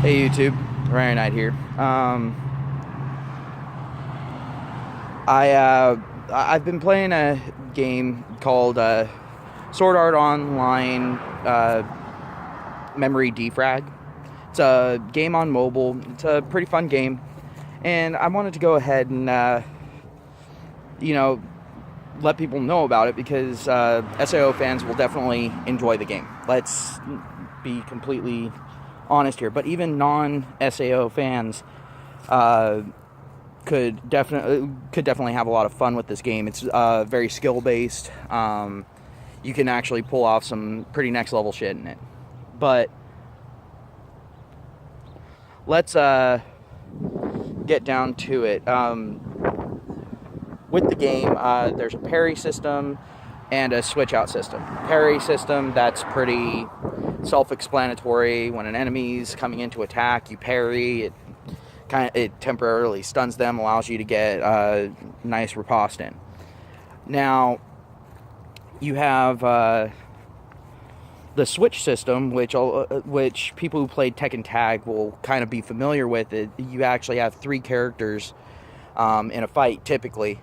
Hey YouTube, Ryan Knight here. I I've been playing a game called Sword Art Online Memory Defrag. It's a game on mobile. It's a pretty fun game, and I wanted to go ahead and you know let people know about it because SAO fans will definitely enjoy the game. Let's be completely honest here, but even non-SAO fans could definitely have a lot of fun with this game. It's very skill based. You can actually pull off some pretty next level shit in it. But let's get down to it. With the game, there's a parry system and a switch out system. Parry system, that's pretty self-explanatory. When an enemy's coming in to attack, you parry. It temporarily stuns them, allows you to get a nice riposte in. Now, you have the switch system, which people who played Tekken Tag will kind of be familiar with. It. You actually have three characters in a fight, typically.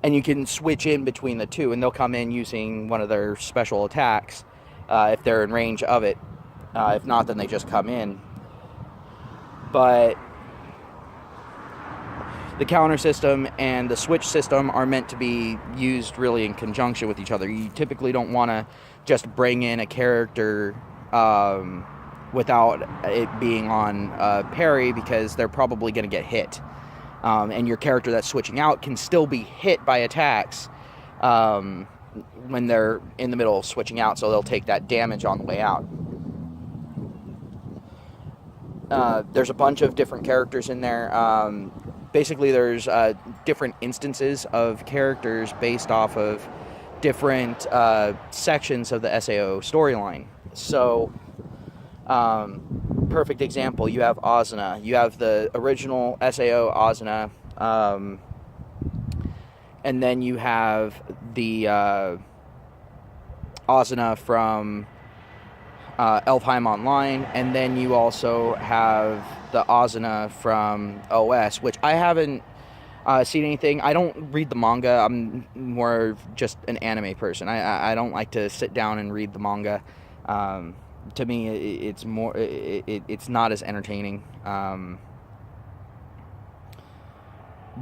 And you can switch in between the two, and they'll come in using one of their special attacks if they're in range of it. If not, then they just come in. But the counter system and the switch system are meant to be used really in conjunction with each other. You typically don't want to just bring in a character without it being on parry, because they're probably going to get hit. And your character that's switching out can still be hit by attacks when they're in the middle of switching out, so they'll take that damage on the way out. There's a bunch of different characters in there. Basically, there's different instances of characters based off of different sections of the SAO storyline. So, perfect example, you have Asuna. You have the original SAO Asuna, and then you have the Asuna from Elfheim Online, and then you also have the Asuna from OS, which I haven't seen anything. I don't read the manga. I'm more just an anime person. I don't like to sit down and read the manga. To me, it's more. It's not as entertaining.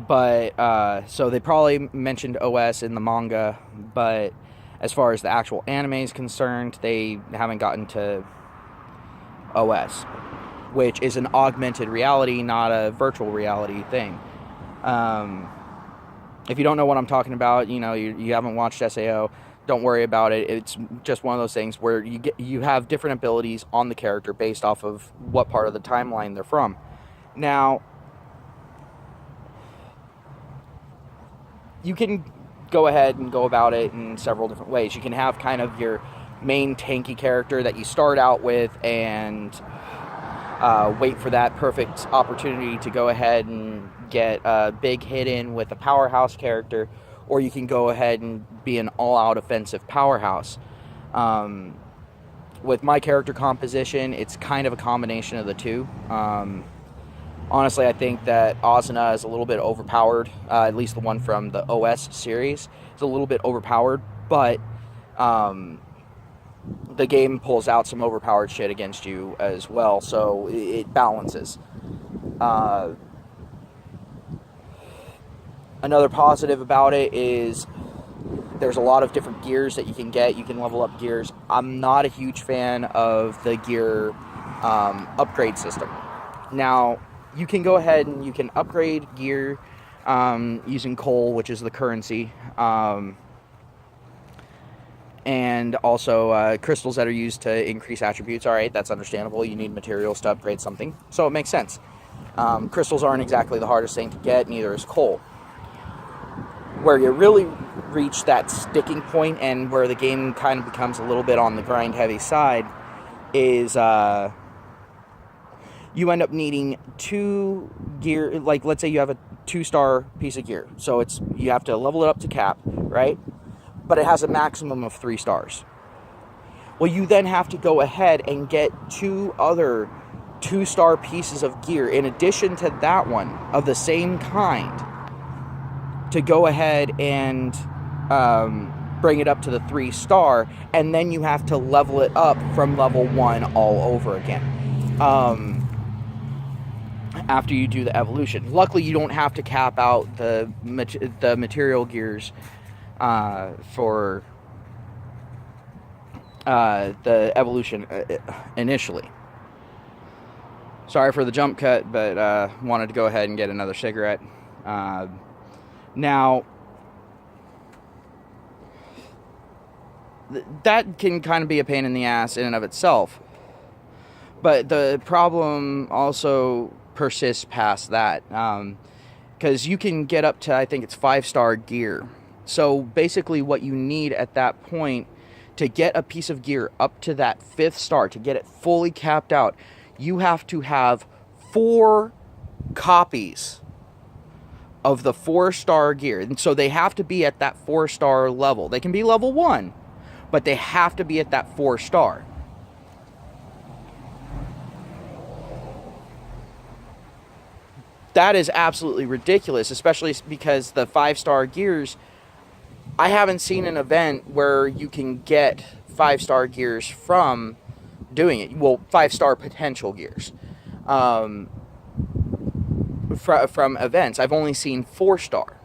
But so they probably mentioned OS in the manga, but as far as the actual anime is concerned, they haven't gotten to OS, which is an augmented reality, not a virtual reality thing. If you don't know what I'm talking about, you haven't watched SAO, don't worry about it. It's just one of those things where you have different abilities on the character based off of what part of the timeline they're from. Now, you can go ahead and go about it in several different ways. You can have kind of your main tanky character that you start out with and wait for that perfect opportunity to go ahead and get a big hit in with a powerhouse character, or you can go ahead and be an all-out offensive powerhouse. With my character composition, it's kind of a combination of the two. Honestly, I think that Asuna is a little bit overpowered, at least the one from the OS series. It's a little bit overpowered, but the game pulls out some overpowered shit against you as well, so it balances. Another positive about it is there's a lot of different gears that you can get. You can level up gears. I'm not a huge fan of the gear upgrade system. Now, you can go ahead and you can upgrade gear using coal, which is the currency, and also crystals that are used to increase attributes. Alright, that's understandable. You need materials to upgrade something, so it makes sense. Crystals aren't exactly the hardest thing to get, neither is coal. Where you really reach that sticking point and where the game kind of becomes a little bit on the grind-heavy side is you end up needing 2 gear. Like, let's say you have a 2-star piece of gear, so you have to level it up to cap, right? But it has a maximum of 3 stars. Well, you then have to go ahead and get 2 other 2-star pieces of gear in addition to that one of the same kind to go ahead and bring it up to the 3-star, and then you have to level it up from level 1 all over again after you do the evolution. Luckily, you don't have to cap out the material gears for the evolution initially. Sorry for the jump cut, but wanted to go ahead and get another cigarette. Now, that can kind of be a pain in the ass in and of itself. But the problem also persists past that. Because you can get up to, I think it's 5-star gear. So basically what you need at that point to get a piece of gear up to that 5th star, to get it fully capped out, you have to have 4 copies of the 4-star gear. And so they have to be at that 4-star level. They can be level 1, but they have to be at that 4-star. That is absolutely ridiculous, especially because the 5-star gears, I haven't seen an event where you can get 5-star gears from doing it. Well, 5-star potential gears from events. I've only seen 4-star.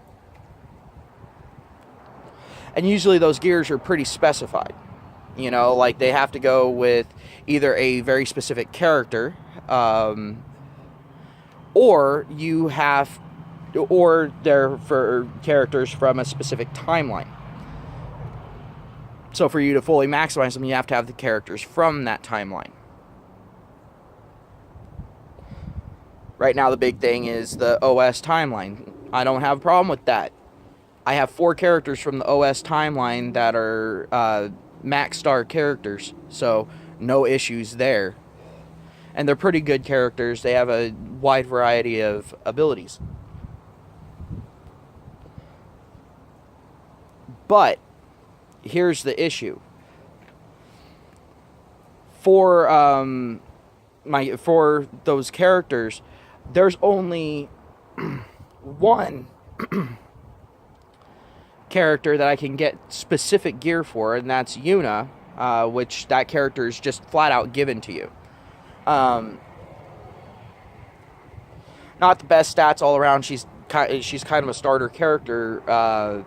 And usually those gears are pretty specified. You know, like they have to go with either a very specific character, or they're for characters from a specific timeline. So for you to fully maximize them, you have to have the characters from that timeline. Right now, the big thing is the OS timeline. I don't have a problem with that. I have 4 characters from the OS timeline that are max star characters, so no issues there. And they're pretty good characters. They have a wide variety of abilities. But here's the issue. For those characters, there's only one character that I can get specific gear for, and that's Yuna, which that character is just flat out given to you. Not the best stats all around. She's kind of a starter character,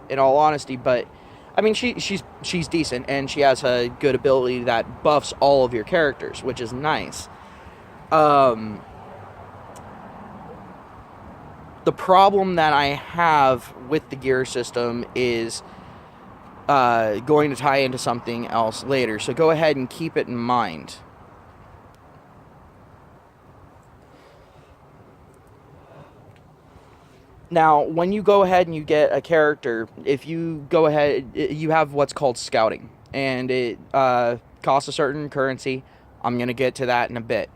in all honesty, but I mean she's decent, and she has a good ability that buffs all of your characters, which is nice. The problem that I have with the gear system is going to tie into something else later, so go ahead and keep it in mind. Now, when you go ahead and you get a character, if you go ahead, you have what's called scouting, and it costs a certain currency. I'm going to get to that in a bit.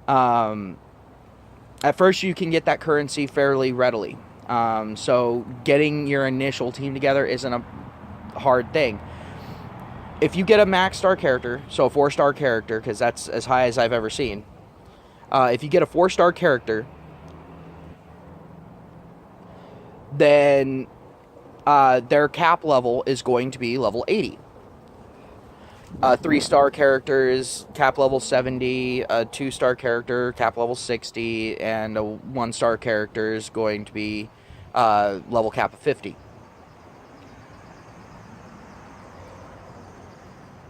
At first, you can get that currency fairly readily. So getting your initial team together isn't a hard thing. If you get a max star character, so a 4-star character, because that's as high as I've ever seen. If you get a 4-star character, then their cap level is going to be level 80. A 3-star character is cap level 70, a 2-star character cap level 60, and a 1-star character is going to be level cap of 50.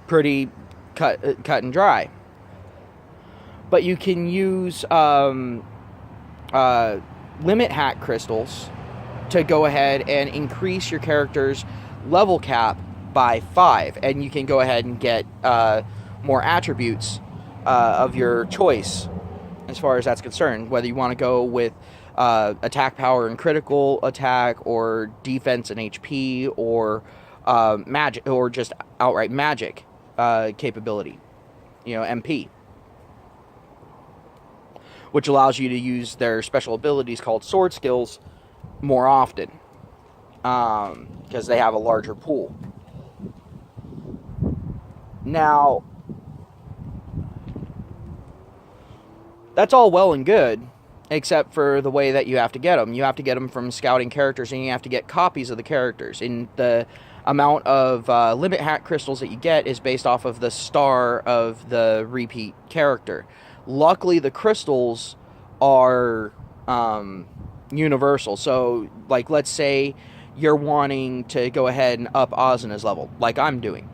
Pretty cut and dry. But you can use limit hack crystals to go ahead and increase your character's level cap by 5, and you can go ahead and get more attributes of your choice as far as that's concerned, whether you want to go with attack power and critical attack, or defense and HP, or magic, or just outright magic capability, MP, which allows you to use their special abilities called sword skills more often, because they have a larger pool. Now, that's all well and good, except for the way that you have to get them. You have to get them from scouting characters, and you have to get copies of the characters. And the amount of limit hack crystals that you get is based off of the star of the repeat character. Luckily, the crystals are universal. So, like, let's say you're wanting to go ahead and up Asuna's level, like I'm doing.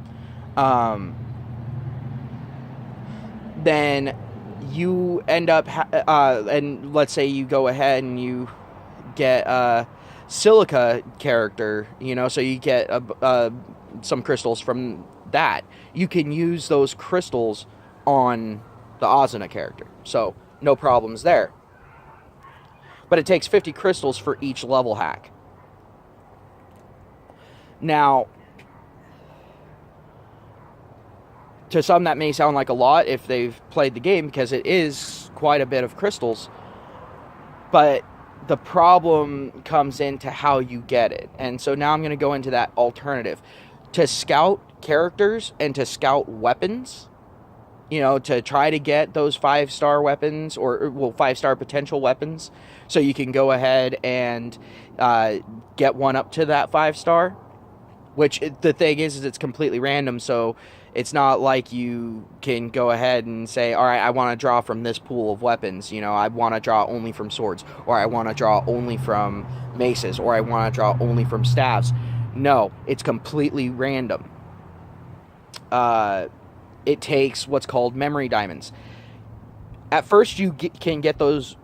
Then you end up, and let's say you go ahead and you get a silica character, you know, so you get some crystals from that. You can use those crystals on the Asuna character, so no problems there. But it takes 50 crystals for each level hack. Now, to some that may sound like a lot if they've played the game, because it is quite a bit of crystals. But the problem comes into how you get it. And so now I'm going to go into that alternative. To scout characters and to scout weapons, you know, to try to get those 5-star weapons, or, well, 5-star potential weapons, so you can go ahead and get one up to that 5-star. Which, the thing is it's completely random, so it's not like you can go ahead and say, all right, I want to draw from this pool of weapons. You know, I want to draw only from swords, or I want to draw only from maces, or I want to draw only from staves. No, it's completely random. It takes what's called memory diamonds. At first, you can get those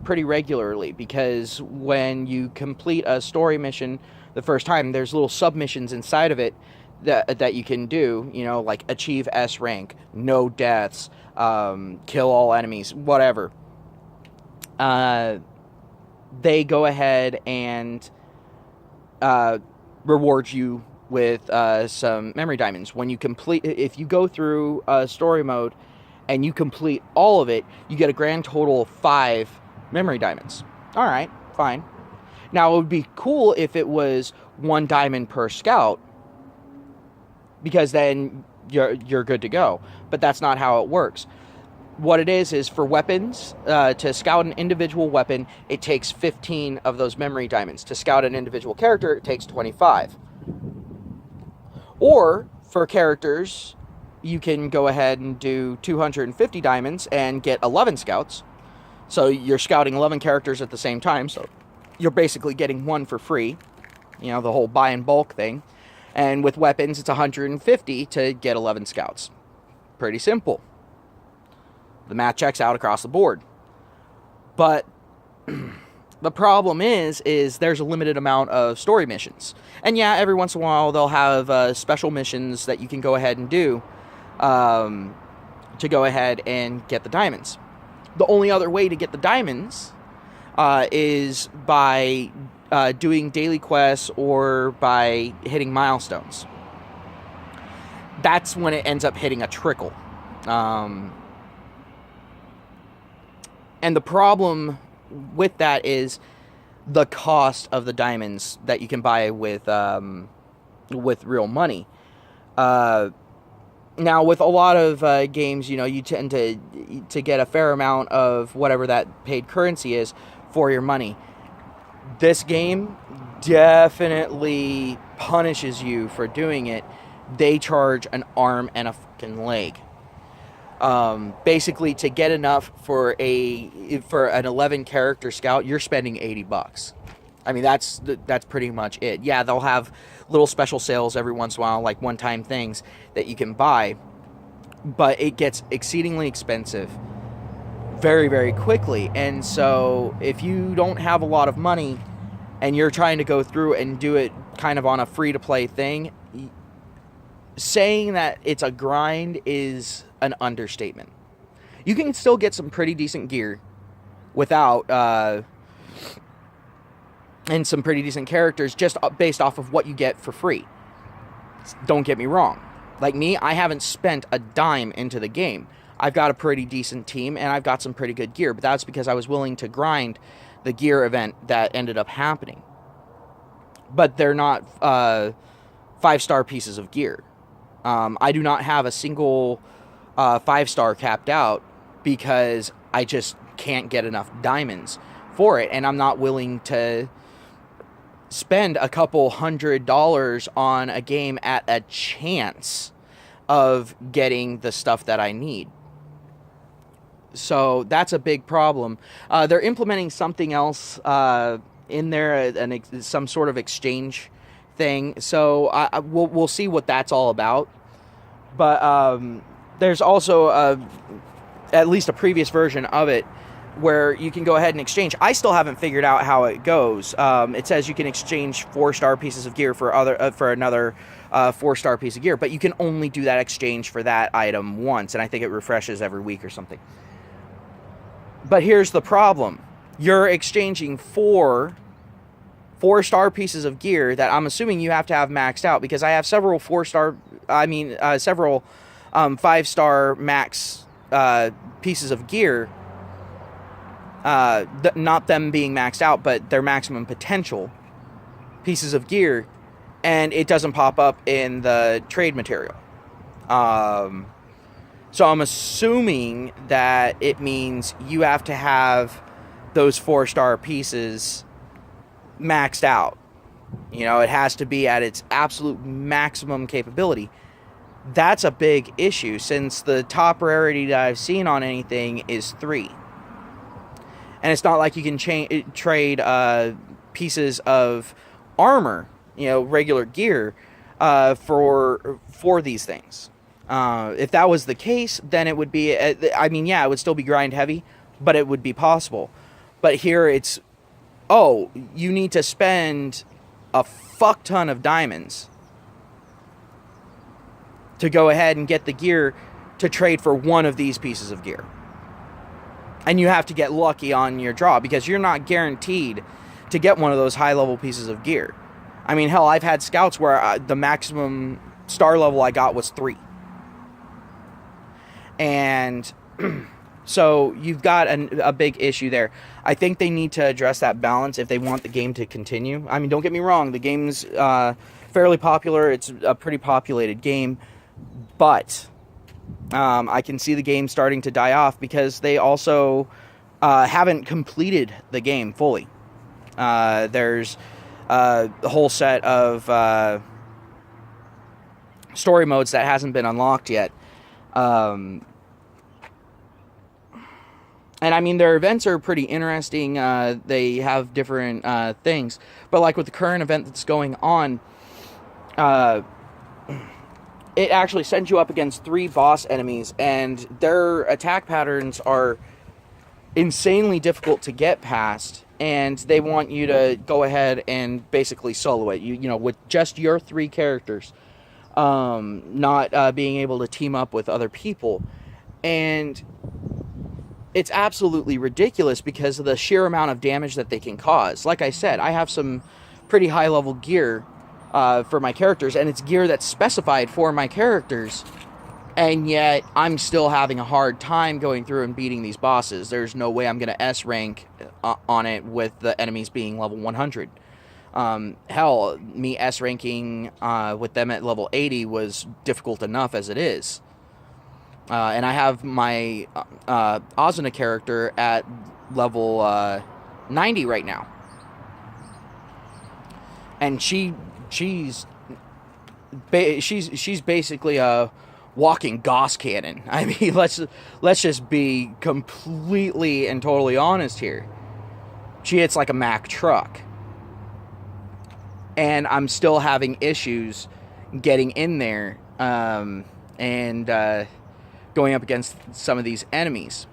pretty regularly, because when you complete a story mission the first time, there's little submissions inside of it that you can do, you know, like achieve S rank, no deaths, kill all enemies, whatever. They go ahead and reward you with some memory diamonds. When you complete, if you go through story mode and you complete all of it, you get a grand total of 5 memory diamonds. All right, fine. Now, it would be cool if it was 1 diamond per scout, because then you're good to go. But that's not how it works. What it is for weapons, to scout an individual weapon, it takes 15 of those memory diamonds. To scout an individual character, it takes 25. Or, for characters, you can go ahead and do 250 diamonds and get 11 scouts. So you're scouting 11 characters at the same time, so you're basically getting 1 for free. You know, the whole buy in bulk thing. And with weapons, it's 150 to get 11 scouts. Pretty simple. The math checks out across the board. But the problem is there's a limited amount of story missions. And yeah, every once in a while they'll have special missions that you can go ahead and do to go ahead and get the diamonds. The only other way to get the diamonds is by doing daily quests or by hitting milestones. That's when it ends up hitting a trickle. And the problem with that is the cost of the diamonds that you can buy with real money. Now, with a lot of games, you know, you tend to get a fair amount of whatever that paid currency is for your money. This game definitely punishes you for doing it. They charge an arm and a fucking leg. Basically, to get enough for an 11 character scout, you're spending $80. I mean, that's pretty much it. Yeah, they'll have little special sales every once in a while, like one-time things that you can buy, but it gets exceedingly expensive very, very quickly. And so if you don't have a lot of money and you're trying to go through and do it kind of on a free-to-play thing, saying that it's a grind is an understatement. You can still get some pretty decent gear without and some pretty decent characters just based off of what you get for free. Don't get me wrong. Like me, I haven't spent a dime into the game. I've got a pretty decent team and I've got some pretty good gear, but that's because I was willing to grind the gear event that ended up happening. But they're not 5-star pieces of gear. I do not have a single 5-star capped out because I just can't get enough diamonds for it, and I'm not willing to spend a couple $100 on a game at a chance of getting the stuff that I need. So that's a big problem. They're implementing something else in there, some sort of exchange thing. So we'll see what that's all about. But there's also at least a previous version of it where you can go ahead and exchange. I still haven't figured out how it goes. It says you can exchange 4-star pieces of gear for another 4-star piece of gear, but you can only do that exchange for that item once, and I think it refreshes every week or something. But here's the problem. You're exchanging 4-star pieces of gear that I'm assuming you have to have maxed out, because I have several 5-star max pieces of gear. Not them being maxed out, but their maximum potential pieces of gear, and it doesn't pop up in the trade material. So I'm assuming that it means you have to have those 4-star pieces maxed out. You know, it has to be at its absolute maximum capability. That's a big issue, since the top rarity that I've seen on anything is 3. And it's not like you can trade pieces of armor, you know, regular gear, for these things. If that was the case, then it would be, I mean, yeah, it would still be grind heavy, but it would be possible. But here it's, oh, you need to spend a fuck ton of diamonds to go ahead and get the gear to trade for one of these pieces of gear. And you have to get lucky on your draw, because you're not guaranteed to get one of those high-level pieces of gear. I mean, hell, I've had scouts where the maximum star level I got was 3. And so you've got a big issue there. I think they need to address that balance if they want the game to continue. I mean, don't get me wrong, the game's fairly popular. It's a pretty populated game. But I can see the game starting to die off because they also haven't completed the game fully. There's a whole set of story modes that hasn't been unlocked yet. And I mean, their events are pretty interesting. They have different things. But like with the current event that's going on, it actually sends you up against 3 boss enemies, and their attack patterns are insanely difficult to get past, and they want you to go ahead and basically solo it. You know, with just your 3 characters, not being able to team up with other people. And it's absolutely ridiculous because of the sheer amount of damage that they can cause. Like I said, I have some pretty high-level gear for my characters, and it's gear that's specified for my characters, and yet I'm still having a hard time going through and beating these bosses. There's no way I'm going to S-rank on it with the enemies being level 100. Hell, me S-ranking with them at level 80 was difficult enough as it is. And I have my Asuna character at level 90 right now. And she's basically a walking Gauss cannon. I mean, let's just be completely and totally honest here. She hits like a Mack truck. And I'm still having issues getting in there and going up against some of these enemies.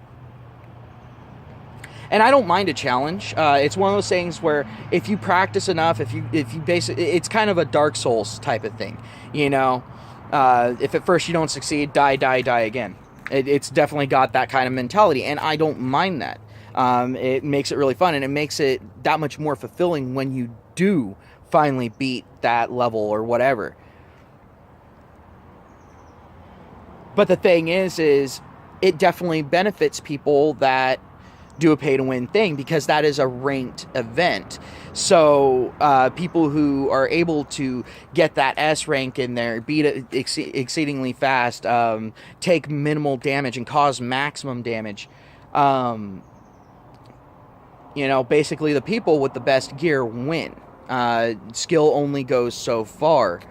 And I don't mind a challenge. It's one of those things where if you practice enough, if you basically, it's kind of a Dark Souls type of thing, you know. If at first you don't succeed, die again. It's definitely got that kind of mentality, and I don't mind that. It makes it really fun, and it makes it that much more fulfilling when you do finally beat that level or whatever. But the thing is it definitely benefits people that do a pay-to-win thing, because that is a ranked event. So people who are able to get that S rank in there, beat it exceedingly fast, take minimal damage and cause maximum damage, you know, basically the people with the best gear win. Skill only goes so far,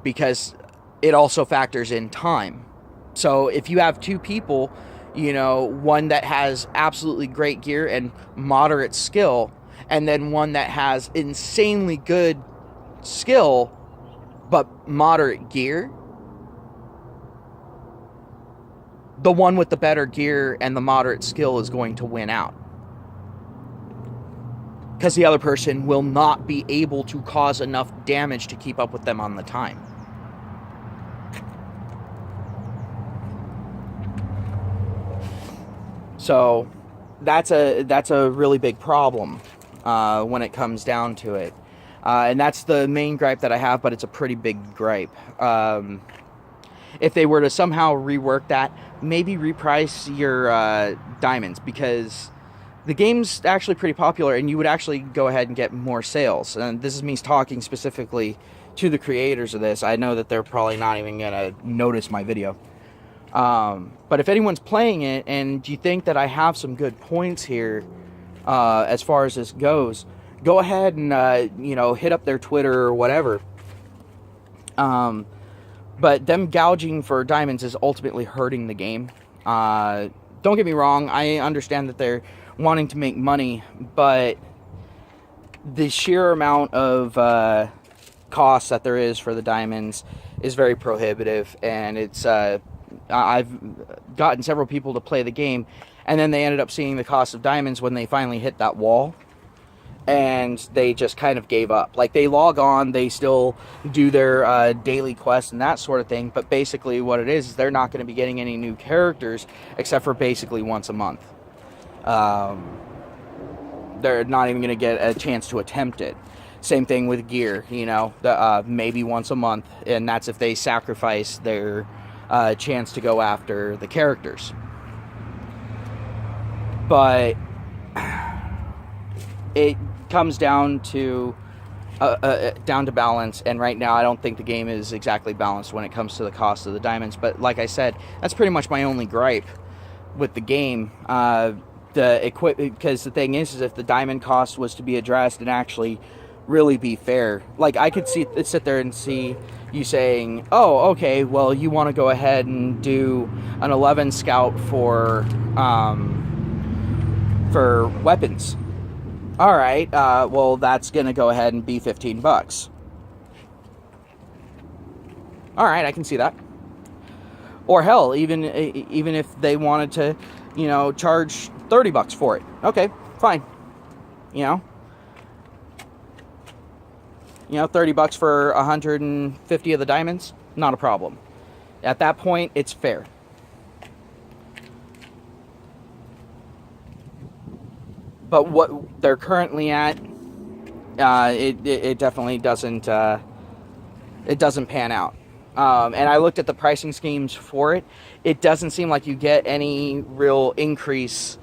because it also factors in time. So if you have two people, you know, one that has absolutely great gear and moderate skill, and then one that has insanely good skill but moderate gear, the one with the better gear and the moderate skill is going to win out, because the other person will not be able to cause enough damage to keep up with them on the time. So that's a really big problem when it comes down to it. And that's the main gripe that I have, but it's a pretty big gripe. If they were to somehow rework that, maybe reprice your diamonds, because the game's actually pretty popular and you would actually go ahead and get more sales. And this is me talking specifically to the creators of this. I know that they're probably not even going to notice my video. But if anyone's playing it and you think that I have some good points here, as far as this goes, go ahead and, you know, hit up their Twitter or whatever. But them gouging for diamonds is ultimately hurting the game. Don't get me wrong, I understand that they're wanting to make money, but the sheer amount of cost that there is for the diamonds is very prohibitive, and it's I've gotten several people to play the game, and then they ended up seeing the cost of diamonds when they finally hit that wall, and they just kind of gave up. Like, they log on, they still do their daily quests and that sort of thing, but basically what it is they're not going to be getting any new characters except for basically once a month. They're not even going to get a chance to attempt it. Same thing with gear, you know, maybe once a month, and that's if they sacrifice their chance to go after the characters. But it comes down to balance, and right now I don't think the game is exactly balanced when it comes to the cost of the diamonds. But like I said, that's pretty much my only gripe with the game. Because the thing is if the diamond cost was to be addressed and actually really be fair, like, I could sit there and see you saying, oh, okay, well, you want to go ahead and do an 11 scout for weapons. All right, well, that's going to go ahead and be $15. All right, I can see that. Or hell, even if they wanted to, you know, charge $30 for it. Okay, fine. You know, $30 for 150 of the diamonds, not a problem. At that point, it's fair. But what they're currently at, it definitely doesn't pan out. And I looked at the pricing schemes for it. It doesn't seem like you get any real increase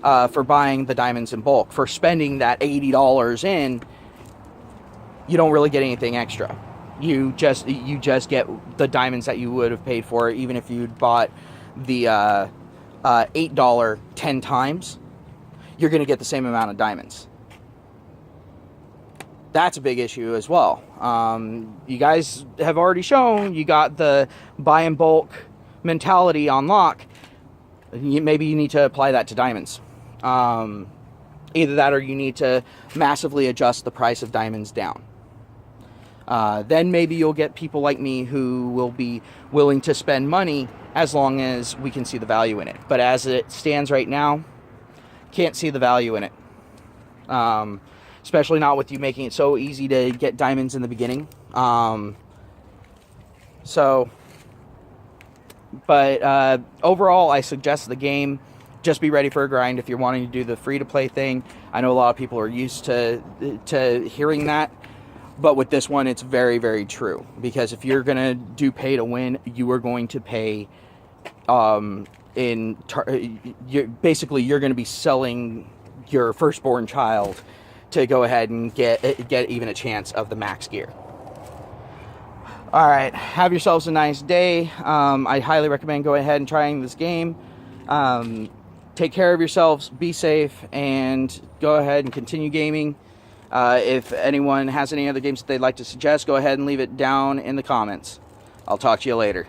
for buying the diamonds in bulk. For spending that $80 in, you don't really get anything extra. You just get the diamonds that you would have paid for, even if you'd bought the $8 10 times. You're going to get the same amount of diamonds. That's a big issue as well. You guys have already shown you got the buy in bulk mentality on lock. Maybe you need to apply that to diamonds. Either that, or you need to massively adjust the price of diamonds down. Then maybe you'll get people like me who will be willing to spend money as long as we can see the value in it. But as it stands right now, can't see the value in it. Especially not with you making it so easy to get diamonds in the beginning. But overall, I suggest the game. Just be ready for a grind if you're wanting to do the free-to-play thing. I know a lot of people are used to hearing that. But with this one, it's very, very true. Because if you're going to do pay to win, you are going to pay basically you're going to be selling your firstborn child to go ahead and get even a chance of the max gear. All right, have yourselves a nice day. I highly recommend go ahead and trying this game. Take care of yourselves, be safe, and go ahead and continue gaming. If anyone has any other games that they'd like to suggest, go ahead and leave it down in the comments. I'll talk to you later.